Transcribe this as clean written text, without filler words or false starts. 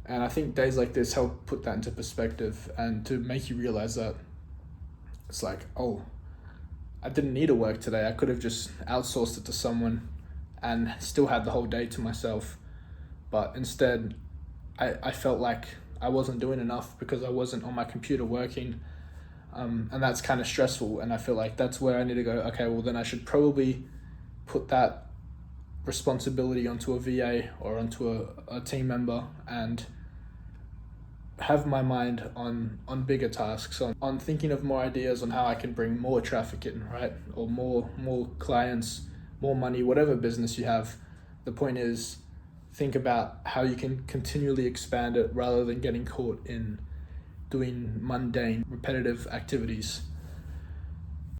And I think days like this help put that into perspective and to make you realize that it's like, oh, I didn't need to work today. I could have just outsourced it to someone and still had the whole day to myself. But instead, I felt like I wasn't doing enough because I wasn't on my computer working. And that's kind of stressful. And I feel like that's where I need to go, okay, well, then I should probably put that responsibility onto a VA or onto a team member and have my mind on bigger tasks, on thinking of more ideas on how I can bring more traffic in, right? Or more clients, more money, whatever business you have. The point is, think about how you can continually expand it rather than getting caught in doing mundane, repetitive activities.